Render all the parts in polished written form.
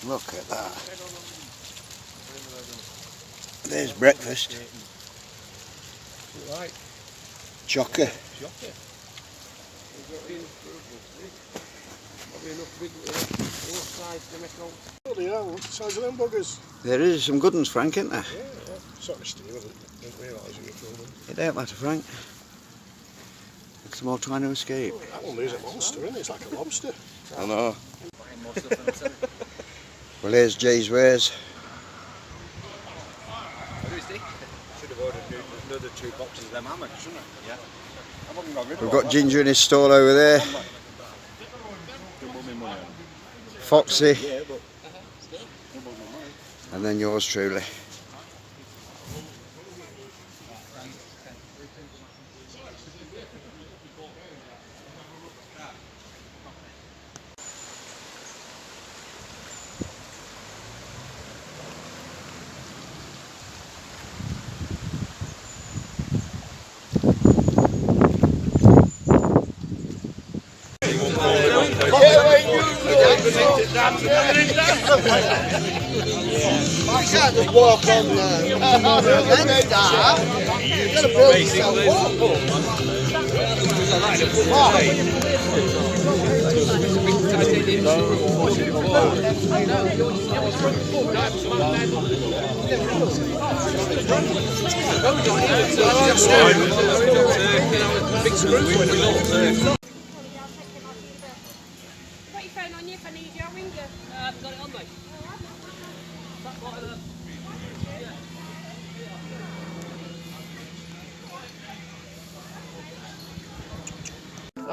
Look at that. There's breakfast. Right. Chocker. Chocker. Bloody hell, what's the size of them buggers? There is some good ones, Frank, isn't there? Yeah, yeah. Sorry, Steve, I didn't realise you were filming. It don't matter, Frank. It's them all trying to escape. Oh, that one there's a monster, isn't it? It's like a lobster. I know. Well, here's Jay's wares. Should have ordered another 2 boxes of them hammocks, shouldn't I? Yeah. I haven't got rid of We've got Ginger in his stall over there. double my money on. Foxy. Yeah, but double my money. And then yours truly. I can't just walk on there. You've got to build yourself up. Got your phone on you if I need you, I'll ring you. I haven't got it on me.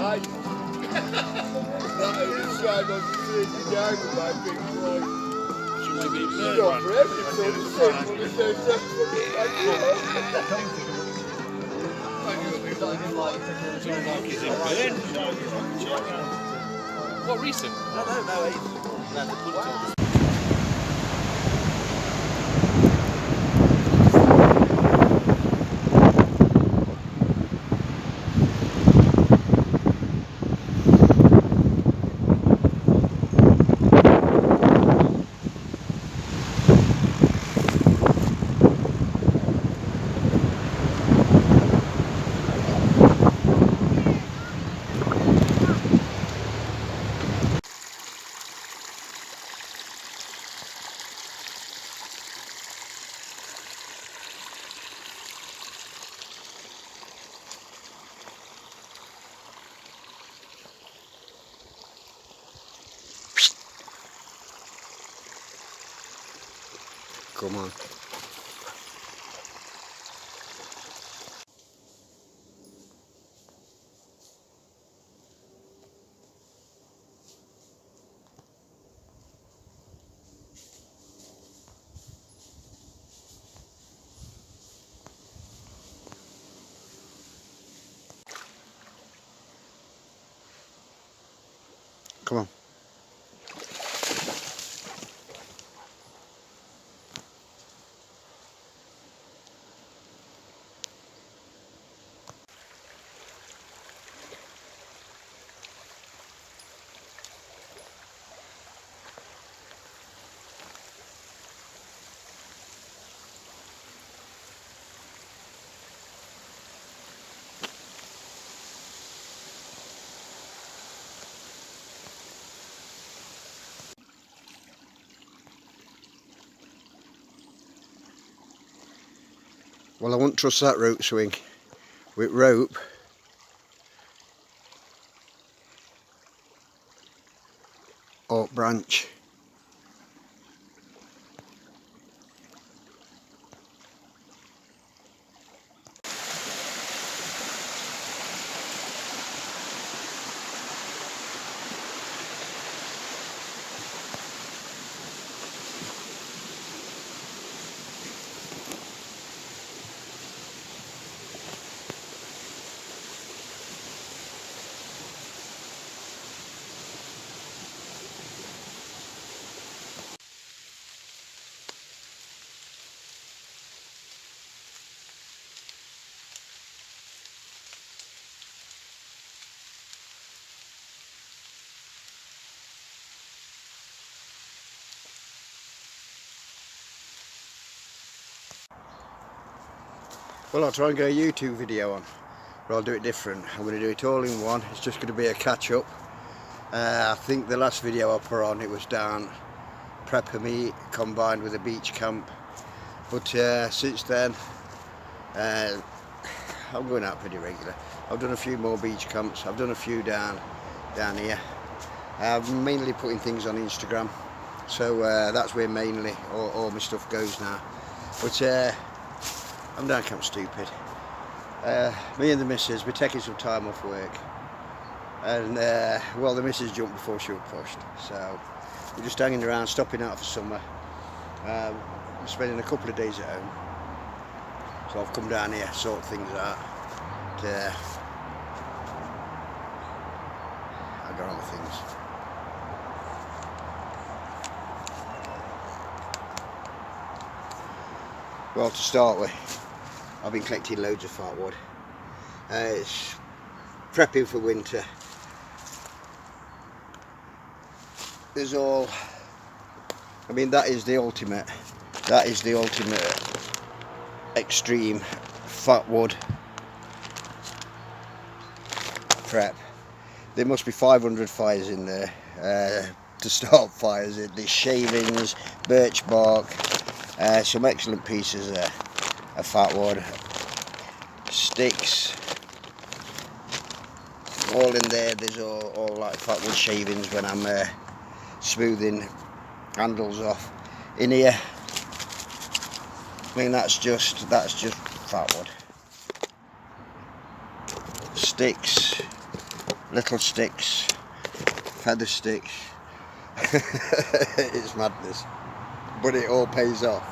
Aye. That is trying not to take you down with that big boy. You're not for everything, but it's so sensible. What reason? I don't know. Come on. Come on. Well, I wouldn't trust that rope swing with rope. Oak branch. Well, I'll try and get a YouTube video on, but I'll do it different. I'm going to do it all in one. It's just going to be a catch up. I think the last video I put on, it was down prepper meat combined with a beach camp, but since then I'm going out pretty regular. I've done a few more beach camps, I've done a few down here. I'm mainly putting things on Instagram, so that's where mainly all my stuff goes now. But I'm down Camp Stupid. Me and the missus, we're taking some time off work, and well, the missus jumped before she was pushed, so we're just hanging around, stopping out for summer. We're spending a couple of days at home, so I've come down here, sort things out. I've got other things. Well, to start with, I've been collecting loads of fatwood. It's prepping for winter. There's all, I mean, that is the ultimate extreme fatwood prep. There must be 500 fires in there to start fires. There's shavings, birch bark, some excellent pieces of fatwood, sticks, all in there. There's all like fatwood shavings when I'm smoothing handles off. In here, I mean, that's just fatwood. Sticks, little sticks, feather sticks. It's madness, but it all pays off.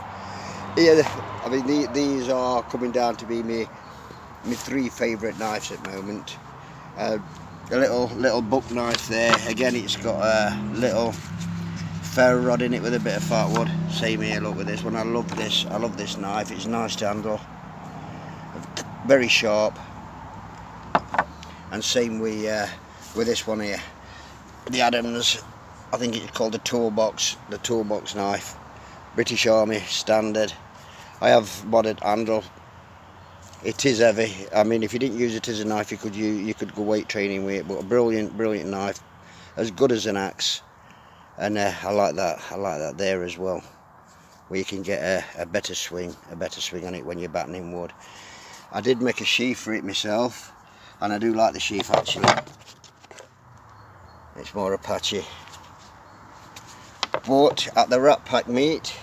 Here, I mean, these are coming down to be my 3 favourite knives at the moment. A little buck knife there. Again, it's got a little ferro rod in it with a bit of fatwood. Same here, look with this one. I love this knife. It's nice to handle, very sharp. And same with this one here, the Adams. I think it's called the toolbox knife. British Army standard. I have modded handle. It is heavy. I mean, if you didn't use it as a knife, you could go weight training with it. But a brilliant knife, as good as an axe. And I like that there as well, where you can get a better swing on it when you're battening wood. I did make a sheath for it myself, and I do like the sheath actually. It's more Apache. But at the Rat Pack meet,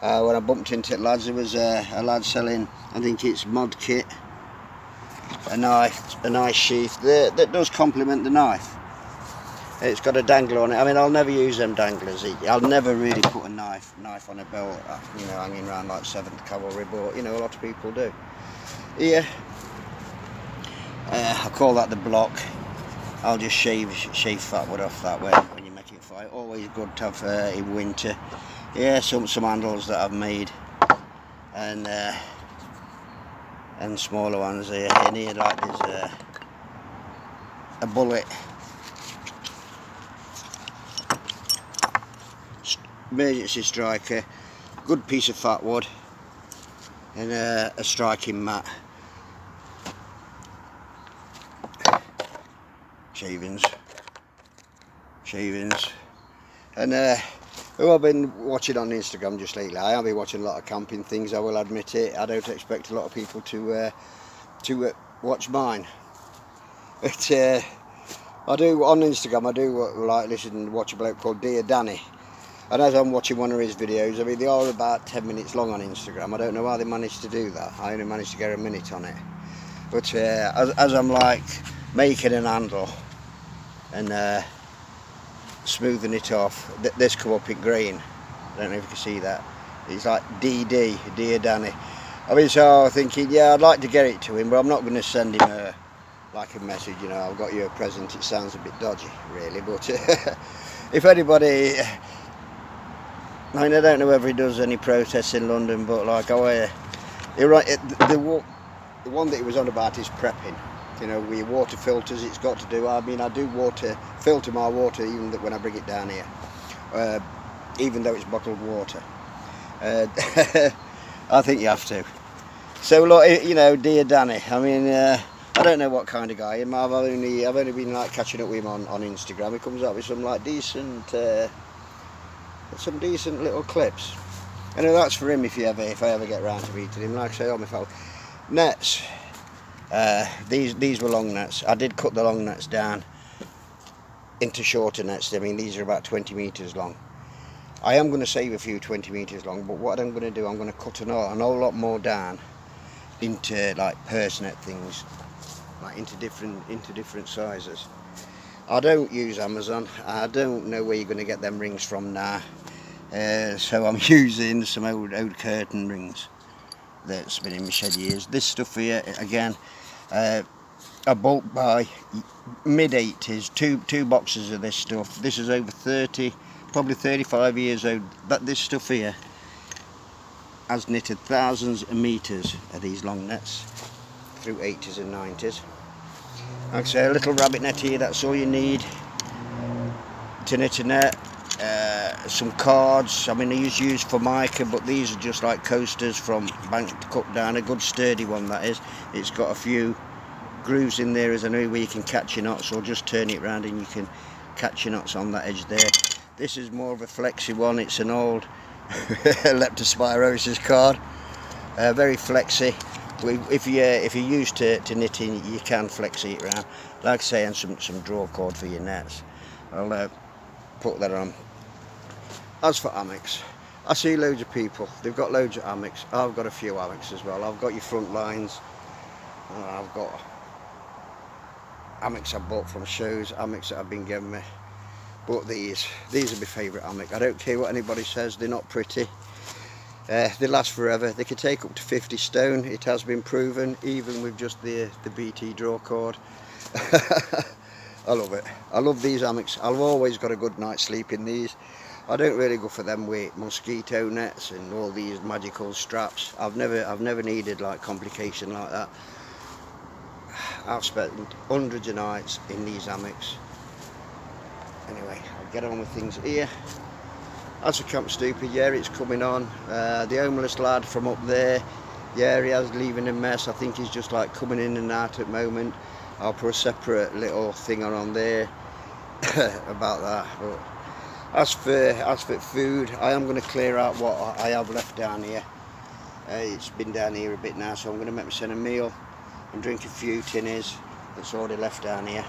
when I bumped into lads, there was a lad selling, I think it's mod kit, a nice sheath that does complement the knife. It's got a dangler on it. I mean, I'll never use them danglers. I'll never really put a knife on a belt, you know, hanging around like 7th Cavalry, but you know, a lot of people do. Here, I call that the block. I'll just shave fatwood off that when you're making fire. Always good to have in winter. Yeah, some handles that I've made, and smaller ones here. In here, like there's a bullet, emergency striker, good piece of fatwood, and a striking mat. Shavings, and who I've been watching on Instagram just lately. I have been watching a lot of camping things, I will admit it. I don't expect a lot of people to watch mine, but I do on Instagram. I do like listen and watch a bloke called Dear Danny, and as I'm watching one of his videos, I mean, they are about 10 minutes long on Instagram. I don't know how they managed to do that. I only managed to get a minute on it, but as I'm like making an handle and smoothing it off, this come up in green. I don't know if you can see that. It's like DD, Dear Danny. I mean, so I'm thinking, yeah, I'd like to get it to him, but I'm not going to send him like a message, you know, I've got you a present. It sounds a bit dodgy, really, but if anybody, I mean, I don't know whether he does any protests in London, but like, the one that he was on about is prepping. You know, with your water filters, it's got to do. I mean, I do filter my water even when I bring it down here, even though it's bottled water. I think you have to. So look, you know, dear Danny, I mean, I don't know what kind of guy. I've only been like catching up with him on Instagram. He comes up with some like decent, some decent little clips. And that's for him if I ever get round to meeting him. Like I say, on my phone. Nets. These were long nets. I did cut the long nets down into shorter nets. I mean, these are about 20 metres long. I am going to save a few 20 metres long, but what I'm going to do, I'm going to cut an whole lot more down into like purse net things, like into different sizes. I don't use Amazon. I don't know where you're going to get them rings from now, so I'm using some old curtain rings that's been in my shed years. This stuff here, again, I bought by mid-80s, two boxes of this stuff. This is over 30, probably 35 years old. But this stuff here has knitted thousands of metres of these long nets through 80s and 90s. Like I say, a little rabbit net here, that's all you need to knit a net. Some cards, I mean these are used for mica, but these are just like coasters from bank to cut down. A good sturdy one, that is. It's got a few grooves in there as I know where you can catch your knots, or just turn it round and you can catch your knots on that edge there. This is more of a flexy one. It's an old leptospirosis card, very flexy. If you're used to knitting, you can flexy it around. Like I say, and some draw cord for your nets. I'll put that on. As for hammocks, I see loads of people, they've got loads of hammocks. I've got a few hammocks as well. I've got your front lines, I've got hammocks I bought from shows, hammocks that have been given me. But these are my favourite hammock. I don't care what anybody says, they're not pretty. They last forever. They can take up to 50 stone. It has been proven, even with just the BT draw cord. I love it. I love these hammocks. I've always got a good night's sleep in these. I don't really go for them with mosquito nets and all these magical straps. I've never needed like complication like that. I've spent hundreds of nights in these hammocks. Anyway, I'll get on with things here. As for Camp Stupid, yeah, it's coming on. The homeless lad from up there, yeah, he has leaving a mess. I think he's just like coming in and out at the moment. I'll put a separate little thing on there about that. But as for food, I am going to clear out what I have left down here. It's been down here a bit now, so I'm going to make myself a meal and drink a few tinnies that's already left down here.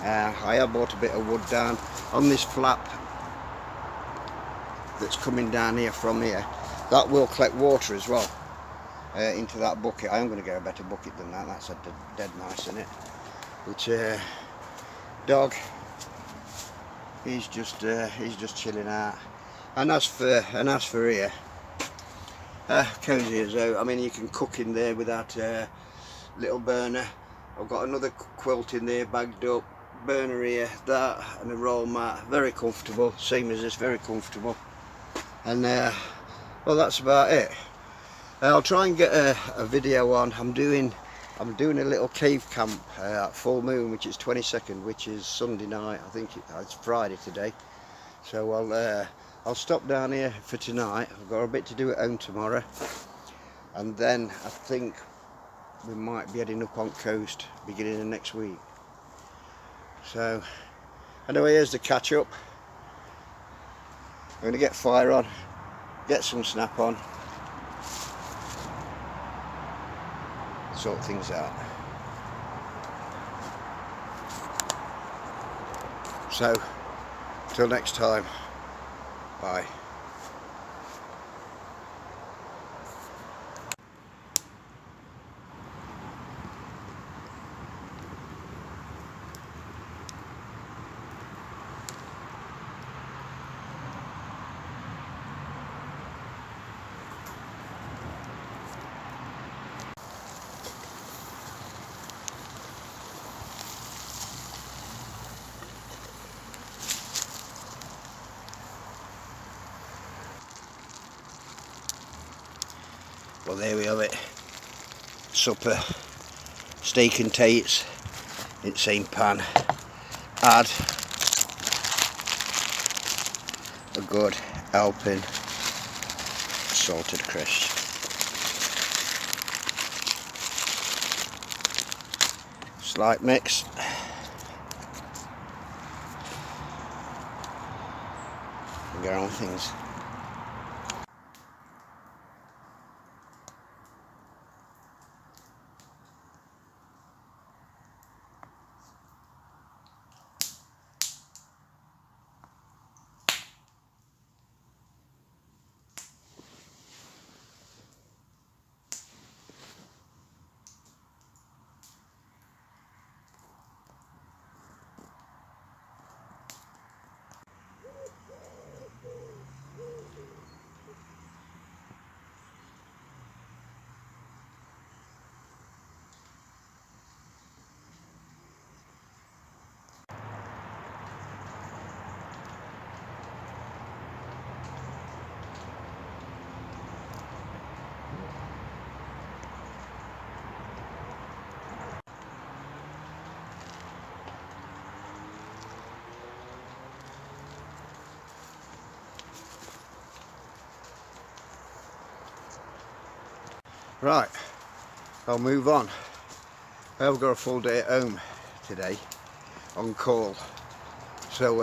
I have bought a bit of wood down on this flap that's coming down here from here. That will collect water as well into that bucket. I am going to get a better bucket than that. That's a dead nice, isn't it? Which dog, he's just chilling out. And as for here, cozy as though. I mean, you can cook in there with that little burner. I've got another quilt in there bagged up, burner here, that, and a roll mat. Very comfortable, same as this, very comfortable. And well, that's about it. I'll try and get a video on. I'm doing a little cave camp at full moon, which is 22nd, which is Sunday night. I think it's Friday today. So I'll stop down here for tonight. I've got a bit to do at home tomorrow, and then I think we might be heading up on coast beginning of next week. So anyway, here's the catch up. I'm going to get fire on, get some snap on, sort things out. So till next time, bye. Well, there we have it. Supper, steak and tates in the same pan. Add a good helping salted crisps. Slight mix. And get on with things. Right, I'll move on. I have got a full day at home today on call, so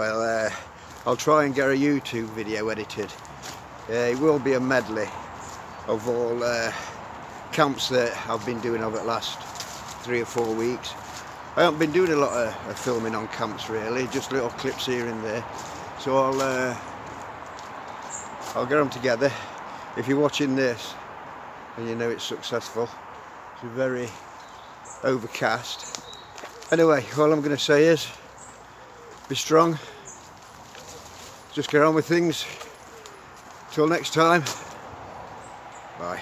I'll try and get a YouTube video edited. It will be a medley of all camps that I've been doing over the last 3 or 4 weeks. I haven't been doing a lot of filming on camps really, just little clips here and there, so I'll get them together. If you're watching this and you know it's successful, it's very overcast. Anyway, all I'm going to say is be strong, just get on with things. Till next time, bye.